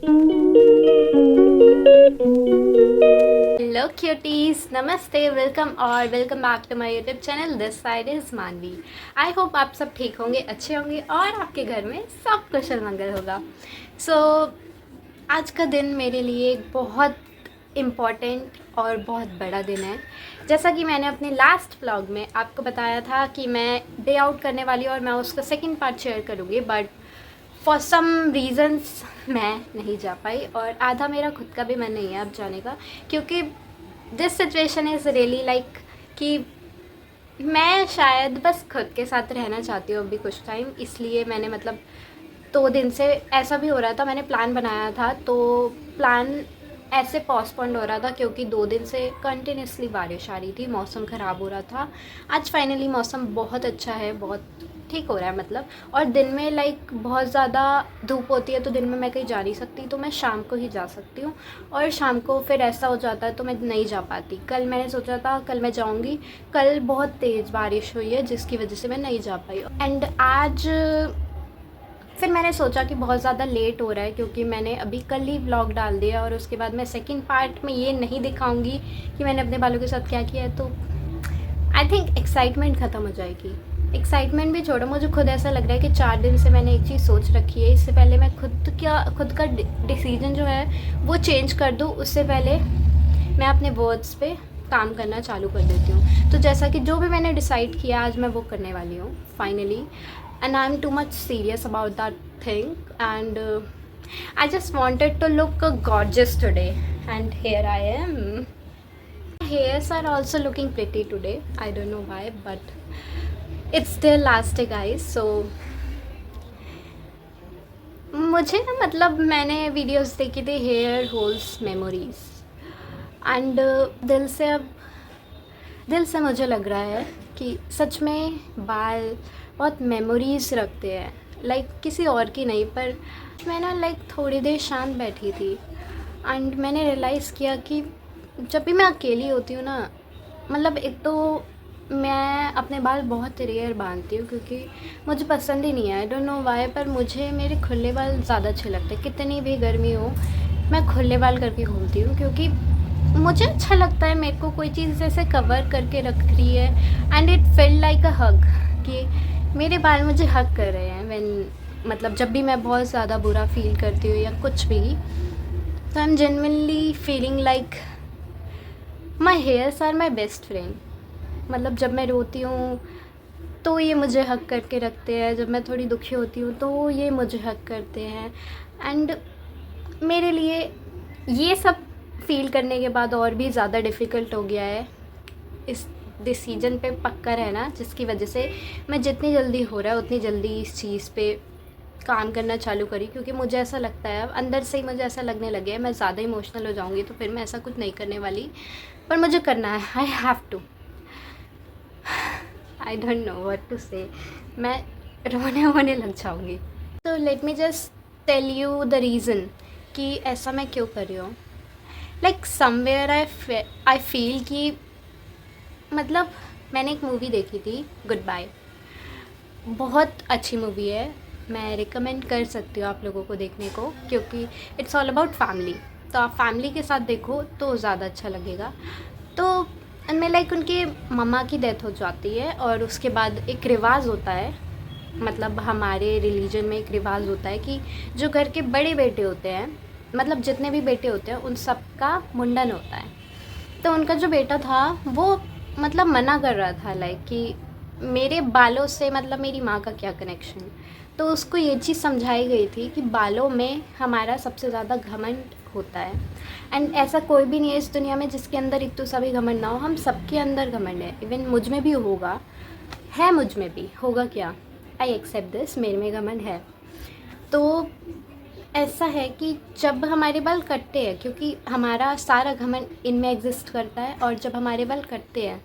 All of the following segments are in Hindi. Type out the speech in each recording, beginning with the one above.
हेलो क्यूटीज, नमस्ते, welcome back to my YouTube channel. This side is Manvi. I hope आप सब ठीक होंगे, अच्छे होंगे और आपके घर में सब कुशल मंगल होगा। सो आज का दिन मेरे लिए एक बहुत इम्पॉर्टेंट और बहुत बड़ा दिन है। जैसा कि मैंने अपने लास्ट व्लॉग में आपको बताया था कि मैं डे आउट करने वाली हूँ और मैं उसका सेकंड पार्ट शेयर करूँगी, बट फॉर सम रीज़न्स मैं नहीं जा पाई और आधा मेरा खुद का भी मन नहीं है अब जाने का, क्योंकि this situation is really like कि मैं शायद बस खुद के साथ रहना चाहती हूँ अभी कुछ टाइम। इसलिए मैंने मतलब 2 दिन से ऐसा भी हो रहा था, मैंने प्लान बनाया था तो प्लान ऐसे पोस्टपोन्ड हो रहा था क्योंकि 2 दिन से कंटिन्यूसली बारिश आ रही थी, मौसम ख़राब हो रहा था। आज फाइनली मौसम बहुत अच्छा है, बहुत ठीक हो रहा है मतलब। और दिन में लाइक बहुत ज़्यादा धूप होती है तो दिन में मैं कहीं जा नहीं सकती, तो मैं शाम को ही जा सकती हूँ। और शाम को फिर ऐसा हो जाता है तो मैं नहीं जा पाती। कल मैंने सोचा था कल मैं जाऊँगी, कल बहुत तेज़ बारिश हुई है जिसकी वजह से मैं नहीं जा पाई। एंड आज फिर मैंने सोचा कि बहुत ज़्यादा लेट हो रहा है क्योंकि मैंने अभी कल ही व्लॉग डाल दिया और उसके बाद मैं सेकंड पार्ट में ये नहीं दिखाऊंगी कि मैंने अपने बालों के साथ क्या किया है, तो आई थिंक एक्साइटमेंट ख़त्म हो जाएगी। एक्साइटमेंट भी छोड़ो, मुझे खुद ऐसा लग रहा है कि 4 दिन से मैंने एक चीज़ सोच रखी है, इससे पहले मैं खुद का डिसीजन जो है वो चेंज कर दूँ, उससे पहले मैं अपने वर्ड्स पे काम करना चालू कर देती हूँ। तो जैसा कि जो भी मैंने डिसाइड किया आज मैं वो करने वाली हूँ finally, and I'm too much serious about that thing, and I just wanted to look gorgeous today, and here I am. Hairs are also looking pretty today, I don't know why, but it's their last day guys. So मुझे ना मतलब मैंने वीडियोस देखी थी हेयर होल्स मेमोरीज, एंड दिल से मुझे लग रहा है कि सच में बाल बहुत मेमोरीज़ रखते हैं, लाइक किसी और की नहीं। पर मैं ना लाइक थोड़ी देर शांत बैठी थी एंड मैंने रियलाइज़ किया कि जब भी मैं अकेली होती हूँ ना, मतलब एक तो मैं अपने बाल बहुत रेयर बांधती हूँ क्योंकि मुझे पसंद ही नहीं है, आई डोंट नो वाई, पर मुझे मेरे खुले बाल ज़्यादा अच्छे लगते हैं। कितनी भी गर्मी हो मैं खुले बाल करके घूमती हूँ क्योंकि मुझे अच्छा लगता है, मेरे को कोई चीज़ जैसे कवर करके रख रही है and it feel like a hug, कि मेरे बाल मुझे हग कर रहे हैं। व्हेन मतलब जब भी मैं बहुत ज़्यादा बुरा फील करती हूँ या कुछ भी, तो I am genuinely feeling like my hairs are my best friend. मतलब जब मैं रोती हूँ तो ये मुझे हग करके रखते हैं, जब मैं थोड़ी दुखी होती हूँ तो ये मुझे हग करते हैं। एंड मेरे लिए ये सब फील करने के बाद और भी ज़्यादा डिफ़िकल्ट हो गया है इस डिसीजन पे पक्का रहना, जिसकी वजह से मैं जितनी जल्दी हो रहा है उतनी जल्दी इस चीज़ पे काम करना चालू करी, क्योंकि मुझे ऐसा लगता है, अब अंदर से ही मुझे ऐसा लगने लगे है मैं ज़्यादा इमोशनल हो जाऊँगी तो फिर मैं ऐसा कुछ नहीं करने वाली, पर मुझे करना है, I have to. I don't know what to say, मैं रोने लग जाऊँगी। तो let me just tell you the reason कि ऐसा मैं क्यों कर रही हूँ। लाइक समवेयर आई फील कि मतलब मैंने एक मूवी देखी थी गुड बाय, बहुत अच्छी मूवी है, मैं रिकमेंड कर सकती हूँ आप लोगों को देखने को, क्योंकि इट्स ऑल अबाउट फैमिली। तो आप फैमिली के साथ देखो तो ज़्यादा अच्छा लगेगा। तो उनमें लाइक उनके मम्मा की डेथ हो जाती है और उसके बाद एक रिवाज होता है, मतलब हमारे रिलीजन में एक रिवाज होता है कि जो घर के बड़े बेटे होते हैं, मतलब जितने भी बेटे होते हैं उन सब का मुंडन होता है। तो उनका जो बेटा था वो मतलब मना कर रहा था लाइक कि मेरे बालों से मतलब मेरी माँ का क्या कनेक्शन। तो उसको ये चीज़ समझाई गई थी कि बालों में हमारा सबसे ज़्यादा घमंड होता है, एंड ऐसा कोई भी नहीं है इस दुनिया में जिसके अंदर एक तो सभी घमंड ना हो, हम सबके अंदर घमंड है। इवन मुझ में भी होगा, है, मुझ में भी होगा, क्या, आई एक्सेप्ट दिस, मेरे में घमंड है। तो ऐसा है कि जब हमारे बाल कटते हैं, क्योंकि हमारा सारा घमंड इनमें एग्जिस्ट करता है, और जब हमारे बाल कटते हैं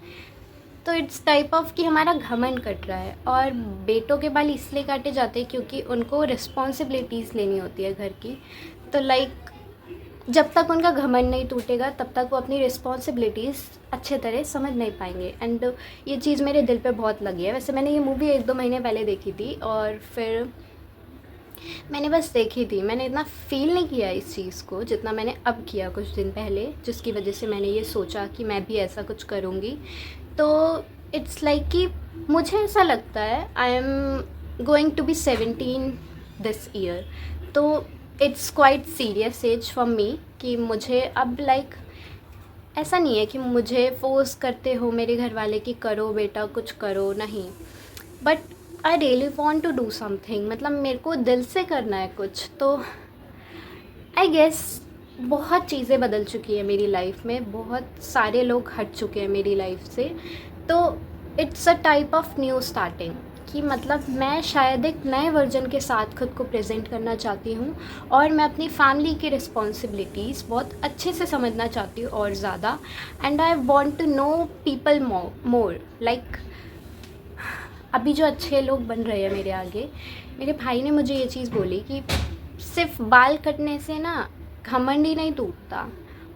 तो इट्स टाइप ऑफ कि हमारा घमंड कट रहा है। और बेटों के बाल इसलिए काटे जाते हैं क्योंकि उनको रिस्पॉन्सिबिलिटीज़ लेनी होती है घर की। तो लाइक जब तक उनका घमंड नहीं टूटेगा तब तक वो अपनी रिस्पॉन्सिबिलिटीज़ अच्छे तरह समझ नहीं पाएंगे। एंड ये चीज़ मेरे दिल पे बहुत लगी है। वैसे मैंने ये मूवी 1-2 महीने पहले देखी थी और फिर मैंने बस देखी थी, मैंने इतना फ़ील नहीं किया इस चीज़ को जितना मैंने अब किया कुछ दिन पहले, जिसकी वजह से मैंने ये सोचा कि मैं भी ऐसा कुछ करूँगी। तो इट्स लाइक कि मुझे ऐसा लगता है I am going to be 17 this year, तो it's quite serious age for me कि मुझे अब लाइक ऐसा नहीं है कि मुझे फ़ोर्स करते हो मेरे घर वाले कि करो बेटा कुछ करो, नहीं, but I really want to do something, मतलब मेरे को दिल से करना है कुछ। तो आई गेस बहुत चीज़ें बदल चुकी है मेरी लाइफ में, बहुत सारे लोग हट चुके हैं मेरी लाइफ से, तो it's a type of new starting कि मतलब मैं शायद एक नए वर्जन के साथ खुद को प्रेजेंट करना चाहती हूँ, और मैं अपनी फैमिली की रिस्पॉन्सिबिलिटीज़ बहुत अच्छे से समझना चाहती हूँ और ज़्यादा, and I want to know people more like अभी जो अच्छे लोग बन रहे हैं मेरे आगे। मेरे भाई ने मुझे ये चीज़ बोली कि सिर्फ बाल कटने से ना घमंड ही नहीं टूटता,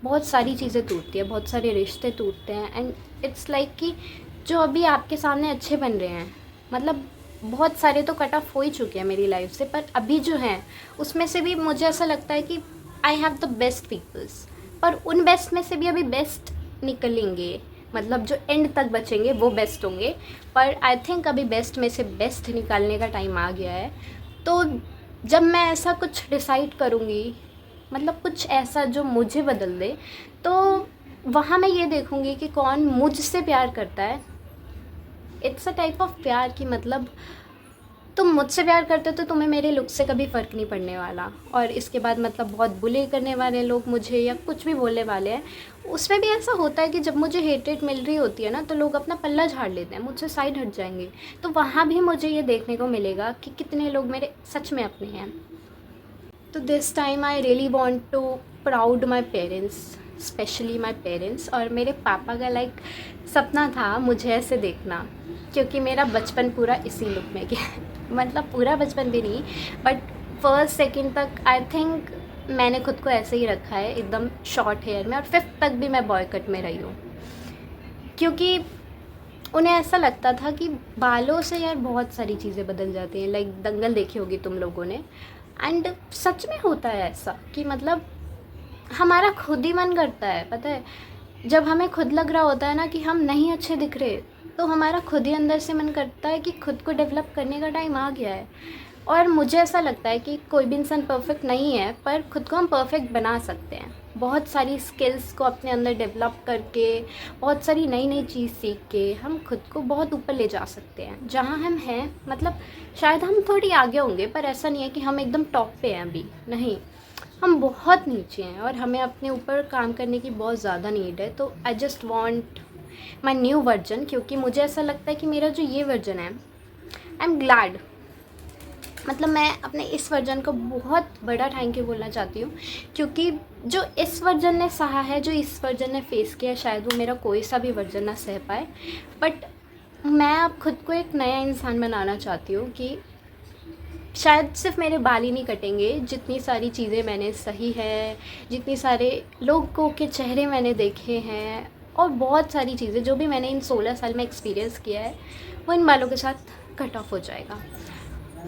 बहुत सारी चीज़ें टूटती है, बहुत सारे रिश्ते टूटते हैं, एंड इट्स लाइक कि जो अभी आपके सामने अच्छे बन रहे हैं, मतलब बहुत सारे तो कट ऑफ हो ही चुके हैं मेरी लाइफ से, पर अभी जो हैं उसमें से भी मुझे ऐसा लगता है कि I have the best peoples, पर उन बेस्ट में से भी अभी बेस्ट निकलेंगे, मतलब जो एंड तक बचेंगे वो बेस्ट होंगे, पर आई थिंक अभी बेस्ट में से बेस्ट निकालने का टाइम आ गया है। तो जब मैं ऐसा कुछ डिसाइड करूँगी, मतलब कुछ ऐसा जो मुझे बदल दे, तो वहाँ मैं ये देखूँगी कि कौन मुझसे प्यार करता है। इट्स अ टाइप ऑफ प्यार कि मतलब तुम मुझसे प्यार करते हो तो तुम्हें मेरे लुक से कभी फ़र्क नहीं पड़ने वाला, और इसके बाद मतलब बहुत बुले करने वाले लोग मुझे या कुछ भी बोलने वाले हैं, उसमें भी ऐसा होता है कि जब मुझे हेटेड मिल रही होती है ना, तो लोग अपना पल्ला झाड़ लेते हैं, मुझसे साइड हट जाएंगे, तो वहाँ भी मुझे ये देखने को मिलेगा कि कितने लोग मेरे सच में अपने हैं। तो this time I really want to proud my parents, specially my parents, और मेरे पापा का लाइक सपना था मुझे ऐसे देखना, क्योंकि मेरा बचपन पूरा इसी लुक में गया मतलब पूरा बचपन भी नहीं, बट फर्स्ट सेकंड तक आई थिंक मैंने खुद को ऐसे ही रखा है, एकदम शॉर्ट हेयर में, और फिफ्थ तक भी मैं बॉय कट में रही हूँ, क्योंकि उन्हें ऐसा लगता था कि बालों से यार बहुत सारी चीज़ें बदल जाती हैं। लाइक दंगल देखी होगी तुम लोगों ने, एंड सच में होता है ऐसा कि मतलब हमारा खुद ही मन करता है, पता है, जब हमें खुद लग रहा होता है ना कि हम नहीं अच्छे दिख रहे, तो हमारा खुद ही अंदर से मन करता है कि खुद को डेवलप करने का टाइम आ गया है। और मुझे ऐसा लगता है कि कोई भी इंसान परफेक्ट नहीं है, पर खुद को हम परफेक्ट बना सकते हैं, बहुत सारी स्किल्स को अपने अंदर डेवलप करके, बहुत सारी नई नई चीज़ सीख के हम खुद को बहुत ऊपर ले जा सकते हैं जहाँ हम हैं। मतलब शायद हम थोड़ी आगे होंगे, पर ऐसा नहीं है कि हम एकदम टॉप पे हैं, अभी नहीं, हम बहुत नीचे हैं, और हमें अपने ऊपर काम करने की बहुत ज़्यादा नीड है। तो I just want my new version, क्योंकि मुझे ऐसा लगता है कि मेरा जो ये वर्जन है, आई एम ग्लैड, मतलब मैं अपने इस वर्जन को बहुत बड़ा थैंक यू बोलना चाहती हूँ, क्योंकि जो इस वर्जन ने सहा है, जो इस वर्जन ने फेस किया, शायद वो मेरा कोई सा भी वर्जन ना सह पाए, बट मैं अब खुद को एक नया इंसान बनाना चाहती हूँ कि शायद सिर्फ मेरे बाल ही नहीं कटेंगे, जितनी सारी चीज़ें मैंने सही है, जितनी सारे लोगों के चेहरे मैंने देखे हैं, और बहुत सारी चीज़ें जो भी मैंने इन 16 साल में एक्सपीरियंस किया है, वो इन बालों के साथ कट ऑफ हो जाएगा,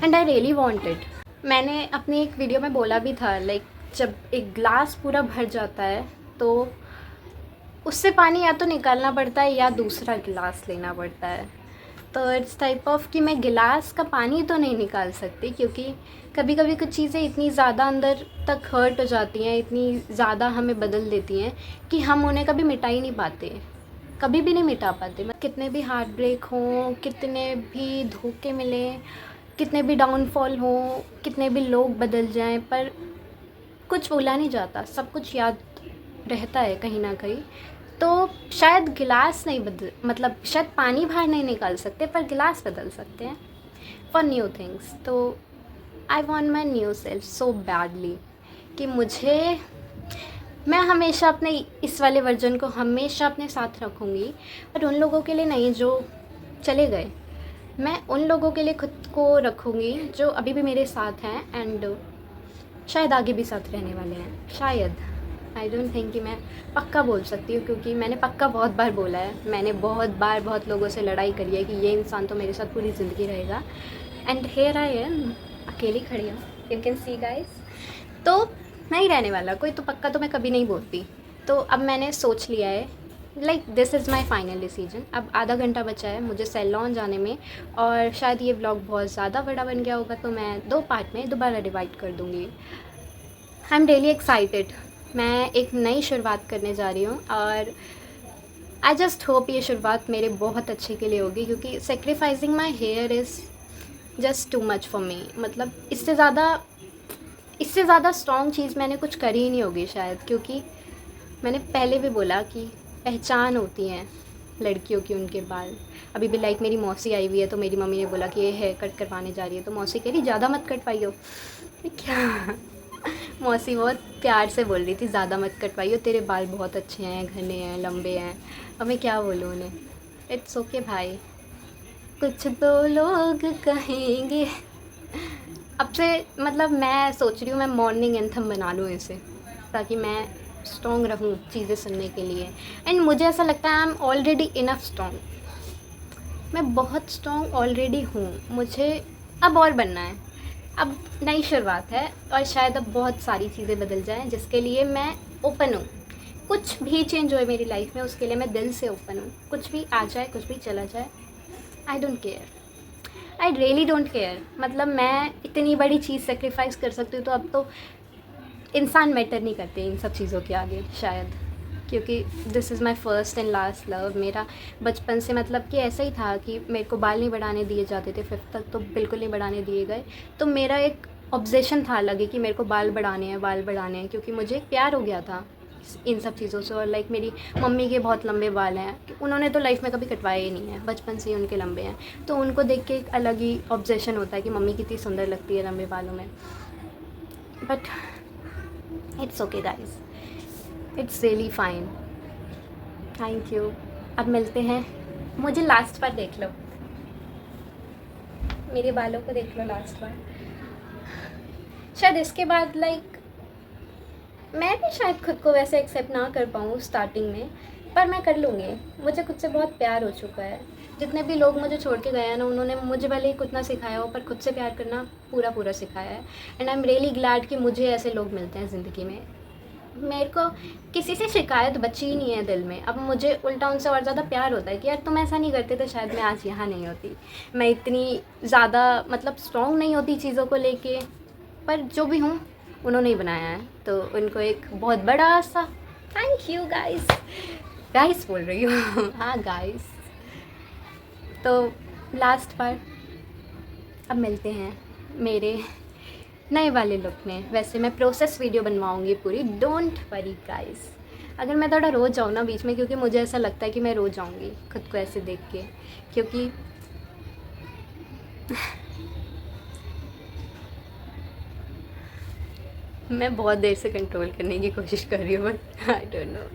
and I really want it. मैंने अपनी एक वीडियो में बोला भी था, लाइक जब एक ग्लास पूरा भर जाता है तो उससे पानी या तो निकालना पड़ता है या दूसरा गिलास लेना पड़ता है। तो इट्स टाइप ऑफ कि मैं गिलास का पानी तो नहीं निकाल सकती, क्योंकि कभी कभी कुछ चीज़ें इतनी ज़्यादा अंदर तक हर्ट हो जाती हैं, इतनी ज़्यादा हमें बदल देती हैं कि हम उन्हें कभी मिटा ही नहीं पाते, कभी भी नहीं मिटा पाते। कितने भी हार्ट ब्रेक हों, कितने भी धोखे मिलें, कितने भी डाउनफॉल हों, कितने भी लोग बदल जाएं, पर कुछ भूला नहीं जाता, सब कुछ याद रहता है कहीं ना कहीं। तो शायद गिलास नहीं बदल, मतलब शायद पानी बाहर नहीं निकाल सकते, पर गिलास बदल सकते हैं फॉर न्यू थिंग्स। तो I want my new self so badly कि मैं हमेशा अपने इस वाले वर्जन को हमेशा अपने साथ रखूँगी, पर उन लोगों के लिए नहीं जो चले गए, मैं उन लोगों के लिए खुद को रखूँगी जो अभी भी मेरे साथ हैं, एंड शायद आगे भी साथ रहने वाले हैं, शायद। आई डोंट थिंक कि मैं पक्का बोल सकती हूँ, क्योंकि मैंने पक्का बहुत बार बोला है, मैंने बहुत बार बहुत लोगों से लड़ाई करी है कि ये इंसान तो मेरे साथ पूरी ज़िंदगी रहेगा, एंड हियर आई एम, अकेली खड़ी हूँ। You can see guys. तो नहीं रहने वाला कोई तो पक्का तो मैं कभी नहीं बोलती। तो अब मैंने सोच लिया है, like this is my final decision. अब आधा घंटा बचा है मुझे सैलॉन जाने में, और शायद ये व्लॉग बहुत ज़्यादा बड़ा बन गया होगा, तो मैं 2 पार्ट में दोबारा डिवाइड कर दूँगी। I am really excited. मैं एक नई शुरुआत करने जा रही हूँ, और आई जस्ट होप ये शुरुआत मेरे बहुत अच्छे के लिए होगी, क्योंकि sacrificing my here is just too much for me. मतलब इससे ज़्यादा स्ट्रॉन्ग चीज़ मैंने कुछ करी ही नहीं होगी शायद, क्योंकि मैंने पहले भी बोला कि पहचान होती हैं लड़कियों की उनके बाल। अभी भी लाइक मेरी मौसी आई हुई है, तो मेरी मम्मी ने बोला कि ये हेयर कट करवाने जा रही है, तो मौसी कह रही ज़्यादा मत कटवाइयो। क्या मौसी बहुत प्यार से बोल रही थी, ज़्यादा मत कटवाइयो, तेरे बाल बहुत अच्छे हैं, घने हैं, लंबे हैं। अब मैं क्या बोलूँ उन्हें। इट्स ओके भाई, कुछ तो लोग कहेंगे। अब से मतलब मैं सोच रही हूँ मैं मॉर्निंग एंथम बना लूँ इसे, ताकि मैं स्ट्रॉन्ग रहूँ चीज़ें सुनने के लिए। एंड मुझे ऐसा लगता है I am already enough strong. मैं बहुत स्ट्रॉन्ग ऑलरेडी हूँ, मुझे अब और बनना है। अब नई शुरुआत है, और शायद अब बहुत सारी चीज़ें बदल जाएं, जिसके लिए मैं ओपन हूँ। कुछ भी चेंज होए मेरी लाइफ में, उसके लिए मैं दिल से ओपन हूँ। कुछ भी आ जाए, कुछ भी चला जाए, I don't care, I really don't care. मतलब मैं इतनी बड़ी चीज़ सेक्रीफाइस कर सकती हूँ, तो अब तो इंसान मैटर नहीं करते इन सब चीज़ों के आगे शायद, क्योंकि this is my first and last love. मेरा बचपन से मतलब कि ऐसा ही था कि मेरे को बाल नहीं बढ़ाने दिए जाते थे, 5th तक तो बिल्कुल नहीं बढ़ाने दिए गए। तो मेरा एक ऑब्जेशन था अलग ही कि मेरे को बाल बढ़ाने हैं, क्योंकि मुझे प्यार हो गया था इन सब चीज़ों से। और लाइक मेरी मम्मी के बहुत लंबे बाल हैं, उन्होंने तो लाइफ में कभी कटवाए ही नहीं हैं, बचपन से ही उनके लंबे हैं, तो उनको देख के एक अलग ही ऑब्जेशन होता है कि मम्मी कितनी सुंदर लगती है लंबे बालों में। But it's okay guys, it's really fine. Thank you. अब मिलते हैं। मुझे लास्ट बार देख लो, मेरे बालों को देख लो लास्ट बार। शायद इसके बाद लाइक मैं भी शायद खुद को वैसे एक्सेप्ट ना कर पाऊँ स्टार्टिंग में, पर मैं कर लूँगी। मुझे खुद से बहुत प्यार हो चुका है। जितने भी लोग मुझे छोड़ के गए हैं ना, उन्होंने मुझे भले ही कुछ ना सिखाया हो, पर खुद से प्यार करना पूरा पूरा सिखाया है। And I am really glad कि मुझे ऐसे लोग मिलते हैं ज़िंदगी में। मेरे को किसी से शिकायत बची ही नहीं है दिल में। अब मुझे उल्टा उनसे और ज़्यादा प्यार होता है कि यार तुम ऐसा नहीं करते तो शायद मैं आज यहाँ नहीं होती, मैं इतनी ज़्यादा मतलब स्ट्रॉन्ग नहीं होती चीज़ों को लेके। पर जो भी हूँ उन्होंने ही बनाया है, तो उनको एक बहुत बड़ा सा थैंक यू गाइस। गाइस बोल रही हूँ हाँ गाइस। तो लास्ट बार अब मिलते हैं मेरे नए वाले लुक में। वैसे मैं प्रोसेस वीडियो बनवाऊँगी पूरी, डोंट वरी गाइस। अगर मैं थोड़ा रो जाऊँ ना बीच में, क्योंकि मुझे ऐसा लगता है कि मैं रो जाऊँगी खुद को ऐसे देख के, क्योंकि मैं बहुत देर से कंट्रोल करने की कोशिश कर रही हूँ, बट आई डोंट नो।